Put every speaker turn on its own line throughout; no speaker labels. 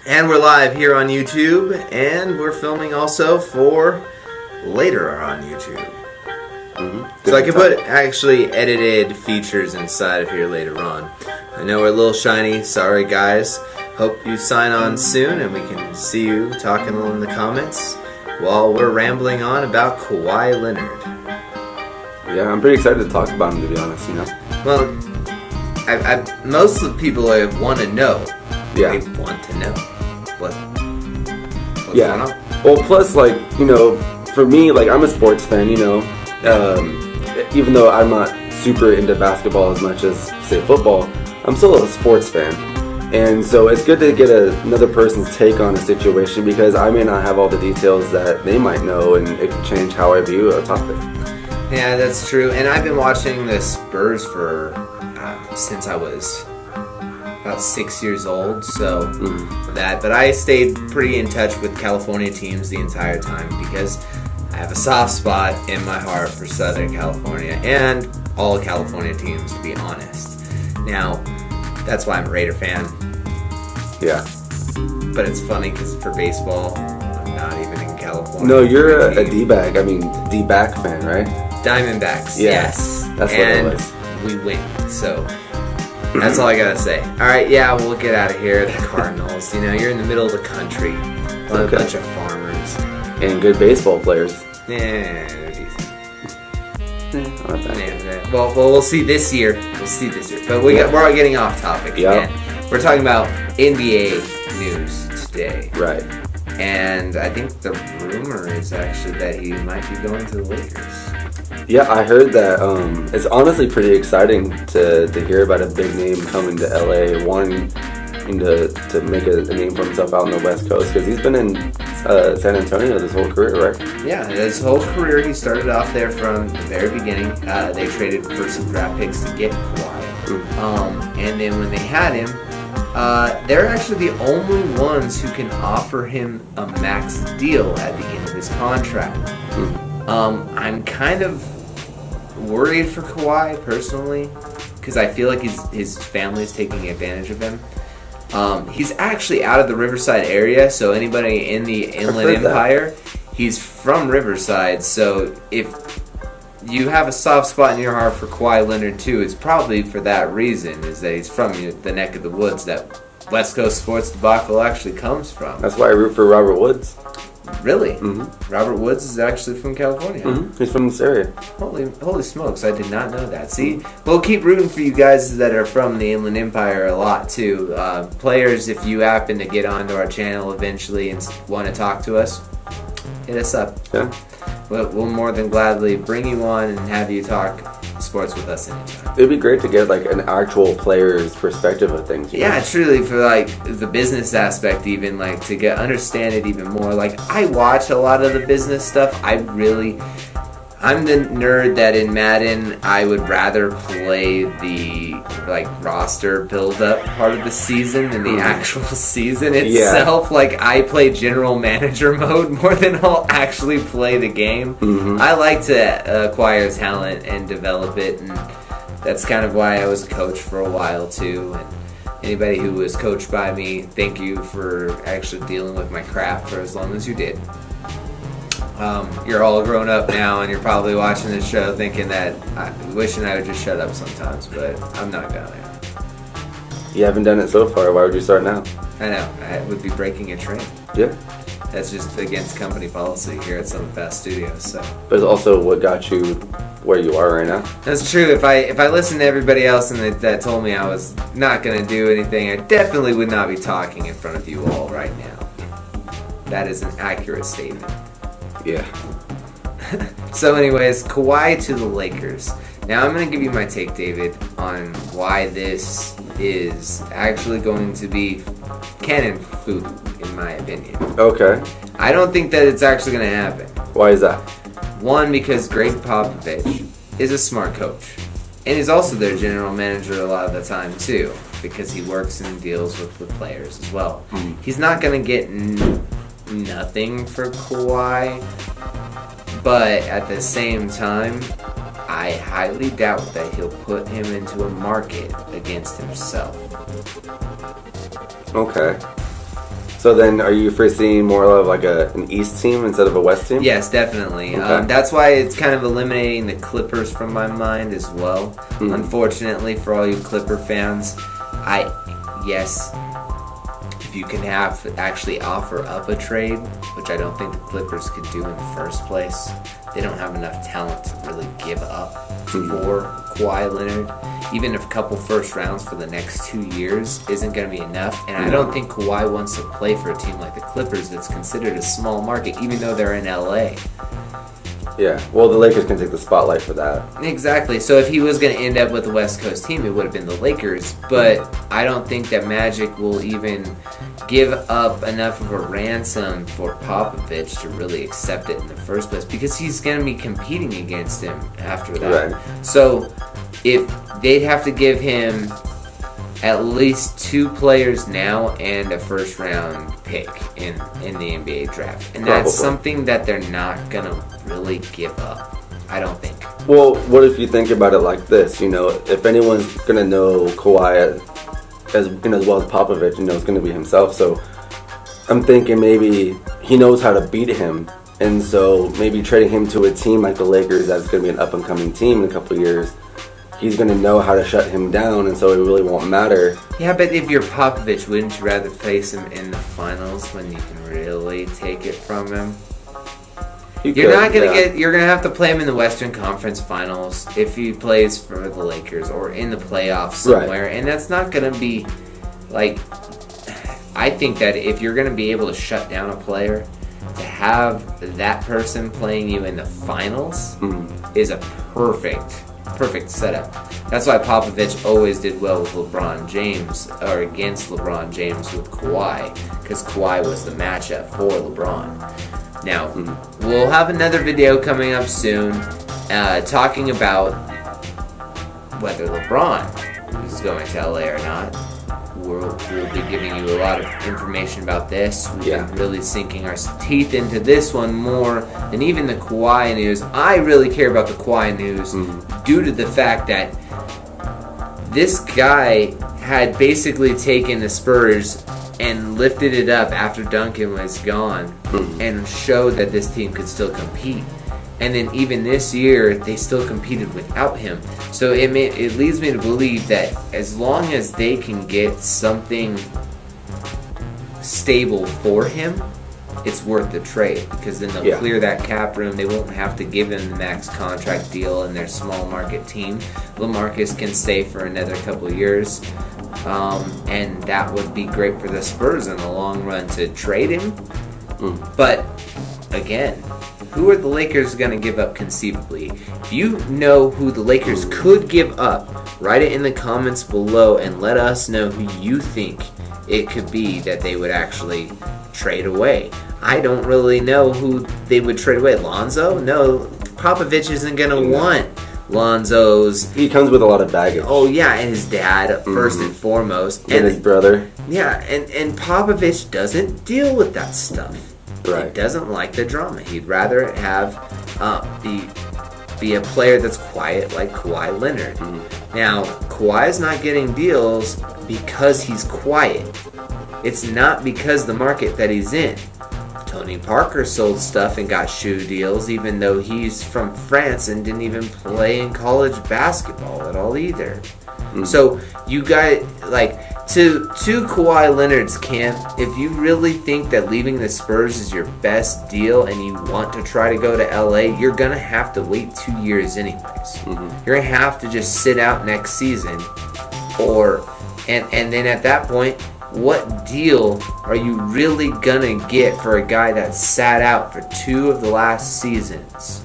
And we're live here on YouTube, and we're filming also for later on YouTube. So I can put actually edited features inside of here later on. I know we're a little shiny, sorry guys. Hope you sign on soon and we can see you talking in the comments while we're rambling on about Kawhi Leonard.
Yeah, I'm pretty excited to talk about him, to be honest,
Well, most of the people want to know.
Yeah.
They want to know what's
Yeah.
going on.
Well, plus, for me, I'm a sports fan, even though I'm not super into basketball as much as, say, football, I'm still a sports fan. And so it's good to get another person's take on a situation because I may not have all the details that they might know, and it can change how I view a topic.
Yeah, that's true. And I've been watching the Spurs for since I was about 6 years old, so that. But I stayed pretty in touch with California teams the entire time because I have a soft spot in my heart for Southern California and all California teams, to be honest. Now, that's why I'm a Raider fan.
Yeah.
But it's funny because for baseball, I'm not even in California.
No, you're a D-bag. D-back fan, right?
Diamondbacks,
Yeah,
yes.
that's what
and
it was.
We win, so that's all I gotta say. All right, yeah, we'll get out of here. The Cardinals, you're in the middle of the country, a bunch of farmers
and good baseball players.
Yeah, they're decent.
Not bad.
Yeah. Well, we'll see this year. But we're all getting off topic again. We're talking about NBA news today.
Right.
And I think the rumor is actually that he might be going to the Lakers.
Yeah, I heard that. It's honestly pretty exciting to hear about a big name coming to LA, wanting to make a name for himself out on the West Coast, because he's been in San Antonio his whole career, right?
Yeah, his whole career, he started off there from the very beginning. They traded for some draft picks to get Kawhi. And then when they had him, they're actually the only ones who can offer him a max deal at the end of his contract. I'm kind of worried for Kawhi personally because I feel like his family's taking advantage of him. He's actually out of the Riverside area, so anybody in the Inland Empire, he's from Riverside. So if you have a soft spot in your heart for Kawhi Leonard too, it's probably for that reason, is that he's from the neck of the woods that West Coast sports debacle actually comes from.
That's why I root for Robert Woods.
Really? Mm-hmm. Robert Woods is actually from California.
Mm-hmm. He's from this area.
Holy smokes, I did not know that. See, we'll keep rooting for you guys that are from the Inland Empire a lot too. Players, if you happen to get onto our channel eventually and want to talk to us, hit us up.
Yeah.
We'll more than gladly bring you on and have you talk sports with us anytime.
It'd be great to get an actual player's perspective of things.
Yeah, truly, for the business aspect, even to understand it even more. I watch a lot of the business stuff. I'm the nerd that in Madden I would rather play the roster build-up part of the season than the actual season itself. Yeah. I play general manager mode more than I'll actually play the game. Mm-hmm. I like to acquire talent and develop it, and that's kind of why I was a coach for a while too. And anybody who was coached by me, thank you for actually dealing with my crap for as long as you did. You're all grown up now, and you're probably watching this show thinking that wishing I would just shut up sometimes, but I'm not gonna.
You haven't done it so far. Why would you start now?
I know. I would be breaking a train.
Yeah.
That's just against company policy here at Summit Fast Studios. So.
But it's also what got you where you are right now.
That's true. If I listened to everybody else and that told me I was not gonna do anything, I definitely would not be talking in front of you all right now. That is an accurate statement.
Yeah.
So anyways, Kawhi to the Lakers. Now I'm going to give you my take, David, on why this is actually going to be cannon food, in my opinion.
Okay.
I don't think that it's actually going to happen.
Why is that?
One, because Greg Popovich is a smart coach. And he's also their general manager a lot of the time, too, because he works and deals with the players as well. Mm. He's not going to get nothing for Kawhi, but at the same time, I highly doubt that he'll put him into a market against himself.
Okay. So then, are you foreseeing more of like an East team instead of a West team?
Yes, definitely.
Okay.
That's why it's kind of eliminating the Clippers from my mind as well. Unfortunately, for all you Clipper fans, yes, if you can actually offer up a trade, which I don't think the Clippers could do in the first place. They don't have enough talent to really give up for Kawhi Leonard. Even if a couple first rounds for the next 2 years isn't going to be enough. And I don't think Kawhi wants to play for a team like the Clippers that's considered a small market, even though they're in LA.
Yeah, well, the Lakers can take the spotlight for that.
Exactly. So if he was going to end up with a West Coast team, it would have been the Lakers. But I don't think that Magic will even give up enough of a ransom for Popovich to really accept it in the first place, because he's going to be competing against him after that.
Right.
So if they'd have to give him at least 2 players now and a first round pick in the NBA draft. And that's something that they're not going to really give up, I don't think.
Well, what if you think about it like this? You know, if anyone's going to know Kawhi as well as Popovich, it's going to be himself. So I'm thinking maybe he knows how to beat him. And so maybe trading him to a team like the Lakers that's going to be an up-and-coming team in a couple of years, he's going to know how to shut him down, and so it really won't matter.
Yeah, but if you're Popovich, wouldn't you rather face him in the finals when you can really take it from him? You're gonna have to play him in the Western Conference Finals if he plays for the Lakers, or in the playoffs somewhere, and that's not gonna be like. I think that if you're gonna be able to shut down a player, to have that person playing you in the finals is a perfect setup. That's why Popovich always did well with LeBron James, or against LeBron James with Kawhi, because Kawhi was the matchup for LeBron. Now, we'll have another video coming up soon talking about whether LeBron is going to LA or not. We'll be giving you a lot of information about this. We've been really sinking our teeth into this one more than even the Kawhi news. I really care about the Kawhi news due to the fact that this guy had basically taken the Spurs and lifted it up after Duncan was gone and showed that this team could still compete. And then even this year, they still competed without him. So it leads me to believe that as long as they can get something stable for him, it's worth the trade, because then they'll clear that cap room. They won't have to give him the max contract deal in their small market team. LaMarcus can stay for another couple of years. And that would be great for the Spurs in the long run to trade him. But again, who are the Lakers going to give up conceivably? If you know who the Lakers could give up, write it in the comments below and let us know who you think it could be that they would actually trade away. I don't really know who they would trade away. Lonzo? No, Popovich isn't going to want Lonzo's.
He comes with a lot of baggage.
Oh, yeah, and his dad, first and foremost.
And his brother.
Yeah, and Popovich doesn't deal with that stuff.
Right.
He doesn't like the drama. He'd rather have be a player that's quiet like Kawhi Leonard. Now, Kawhi's not getting deals because he's quiet. It's not because the market that he's in. Tony Parker sold stuff and got shoe deals, even though he's from France and didn't even play in college basketball at all either. So you got, like, to Kawhi Leonard's camp, if you really think that leaving the Spurs is your best deal and you want to try to go to LA, you're going to have to wait 2 years anyways. You're going to have to just sit out next season, and then at that point, what deal are you really going to get for a guy that sat out for 2 of the last seasons?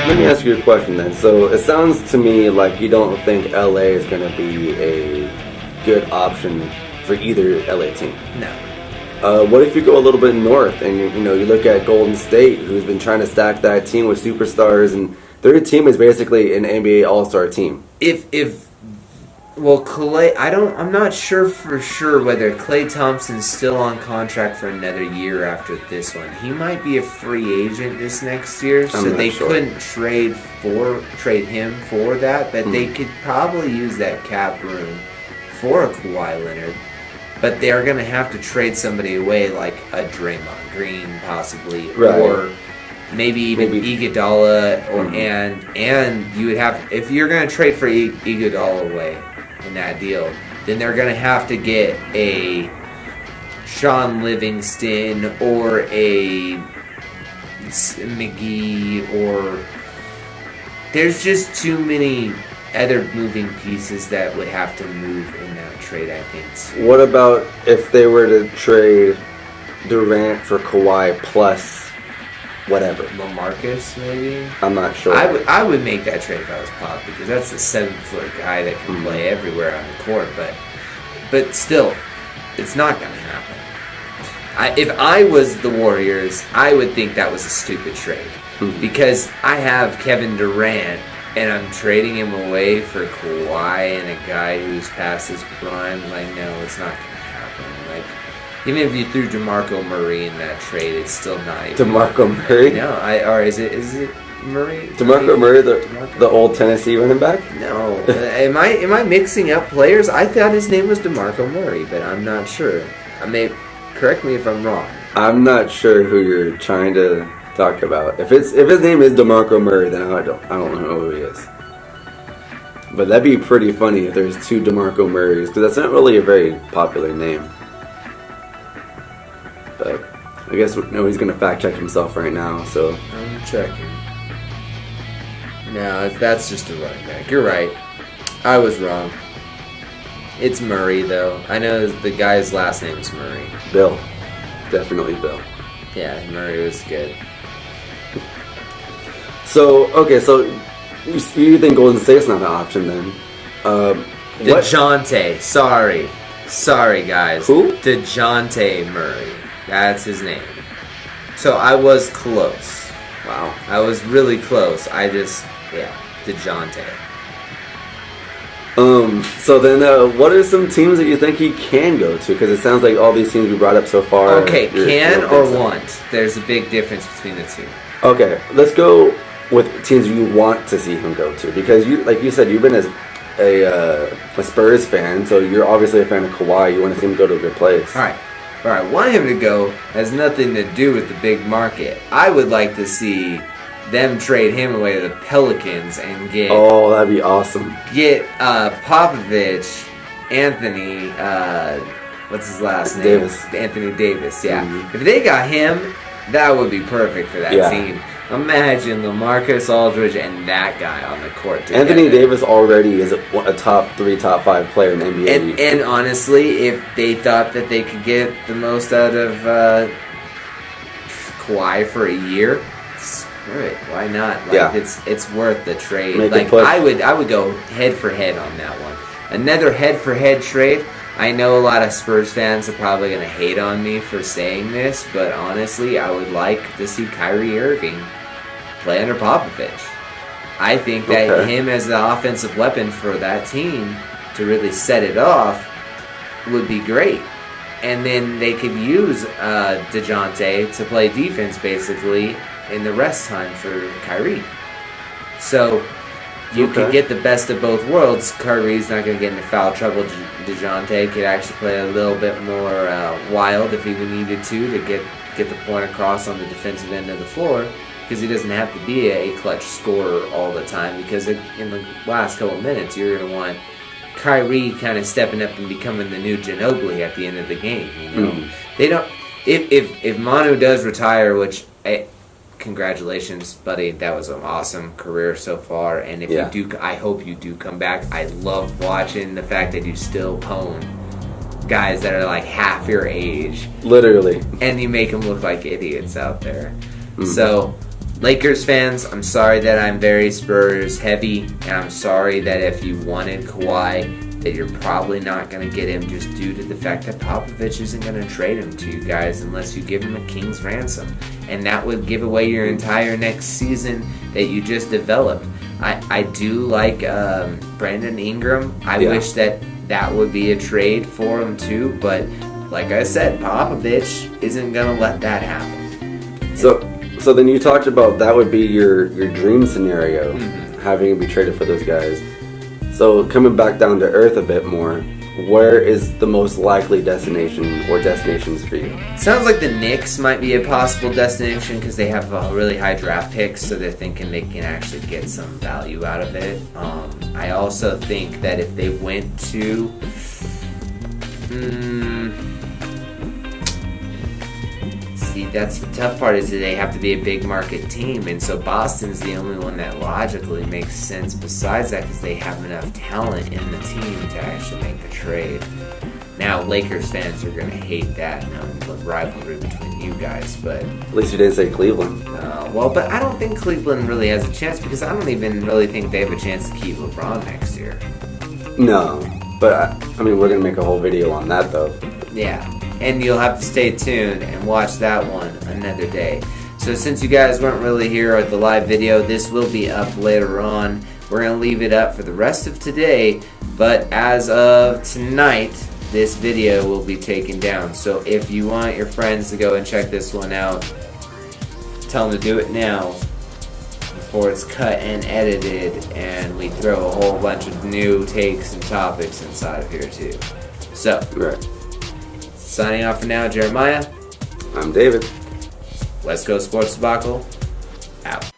Let me ask you a question then. So it sounds to me like you don't think LA is going to be a good option for either LA team.
No.
What if you go a little bit north and you look at Golden State, who's been trying to stack that team with superstars, and their team is basically an NBA All-Star team.
Clay, I'm not sure for sure whether Klay Thompson's still on contract for another year after this one. He might be a free agent this next year, so they couldn't trade him for that, but they could probably use that cap room for a Kawhi Leonard. But they're going to have to trade somebody away, like a Draymond Green, possibly,
right.
Or maybe even Iguodala, and you would have, if you're going to trade for Iguodala away in that deal, then they're going to have to get a Sean Livingston or a McGee, or there's just too many other moving pieces that would have to move in that trade, I think.
What about if they were to trade Durant for Kawhi plus whatever?
LaMarcus, maybe?
I'm not sure.
I would make that trade if I was Pop, because that's a 7-foot guy that can play everywhere on the court, but still, it's not going to happen. If I was the Warriors, I would think that was a stupid trade, because I have Kevin Durant, and I'm trading him away for Kawhi and a guy who's past his prime. Like, no, it's not going to happen. Like, even if you threw DeMarco Murray in that trade, it's still not even.
DeMarco Murray?
No, or is it Murray?
DeMarco Murray, the old Tennessee running back?
No. Am I mixing up players? I thought his name was DeMarco Murray, but I'm not sure. Correct me if I'm wrong.
I'm not sure who you're trying to talk about. If his name is DeMarco Murray, then I don't know who he is. But that'd be pretty funny if there's two DeMarco Murrays, because that's not really a very popular name. But I guess he's gonna fact check himself right now. So
I'm checking. No, that's just a running back. You're right. I was wrong. It's Murray, though. I know the guy's last name is Murray.
Bill. Definitely Bill.
Yeah, Murray was good.
So you think Golden State's not an option then?
DeJounte. Sorry, guys.
Who?
DeJounte Murray. That's his name. So I was close.
Wow.
I was really close. DeJounte.
So then, what are some teams that you think he can go to? Because it sounds like all these teams we brought up so far.
Okay, can or want. There's a big difference between the two.
Okay, let's go with teams you want to see him go to. Because like you said, you've been a Spurs fan, so you're obviously a fan of Kawhi. You want to see him go to a good place.
All right. Want him to go has nothing to do with the big market. I would like to see them trade him away to the Pelicans and get...
Oh, that'd be awesome.
Get Popovich, Anthony... what's his last name?
Davis.
Anthony Davis, yeah.
Mm-hmm.
If they got him, that would be perfect for that team. Imagine LaMarcus Aldridge and that guy on the court together.
Anthony Davis already is a top 3, top 5 player in the NBA.
And honestly, if they thought that they could get the most out of Kawhi for a year... Right, why not? It's worth the trade. I would go head for head on that one. Another head for head trade. I know a lot of Spurs fans are probably going to hate on me for saying this, but honestly, I would like to see Kyrie Irving play under Popovich. I think that him as the offensive weapon for that team to really set it off would be great. And then they could use DeJounte to play defense, basically, in the rest time for Kyrie. So you could get the best of both worlds. Kyrie's not going to get into foul trouble. DeJounte could actually play a little bit more wild if he needed to get the point across on the defensive end of the floor, because he doesn't have to be a clutch scorer all the time, because in the last couple minutes you're going to want Kyrie kind of stepping up and becoming the new Ginobili at the end of the game. They don't. If Manu does retire, which congratulations, buddy, that was an awesome career so far. And if you do, I hope you do come back. I love watching the fact that you still pwn guys that are like half your age,
literally,
and you make them look like idiots out there. So, Lakers fans, I'm sorry that I'm very Spurs heavy, and I'm sorry that if you wanted Kawhi, that you're probably not going to get him just due to the fact that Popovich isn't going to trade him to you guys unless you give him a king's ransom. And that would give away your entire next season that you just developed. I do like Brandon Ingram. I wish that would be a trade for him too, but like I said, Popovich isn't going to let that happen.
So then you talked about that would be your dream scenario, having him be traded for those guys. So coming back down to earth a bit more, where is the most likely destination or destinations for you?
Sounds like the Knicks might be a possible destination because they have a really high draft picks, so they're thinking they can actually get some value out of it. I also think that if they went to... See, that's the tough part, is that they have to be a big market team, and so Boston's the only one that logically makes sense besides that because they have enough talent in the team to actually make the trade. Now, Lakers fans are going to hate that, the rivalry between you guys, but...
At least you didn't say Cleveland.
But I don't think Cleveland really has a chance because I don't even really think they have a chance to keep LeBron next year.
No, but I mean, we're going to make a whole video on that, though.
Yeah. And you'll have to stay tuned and watch that one another day. So since you guys weren't really here at the live video, this will be up later on. We're going to leave it up for the rest of today, but as of tonight, this video will be taken down. So if you want your friends to go and check this one out, tell them to do it now before it's cut and edited and we throw a whole bunch of new takes and topics inside of here too. So,
Right.
Signing off for now, Jeremiah.
I'm David.
Let's go Sports Debacle. Out.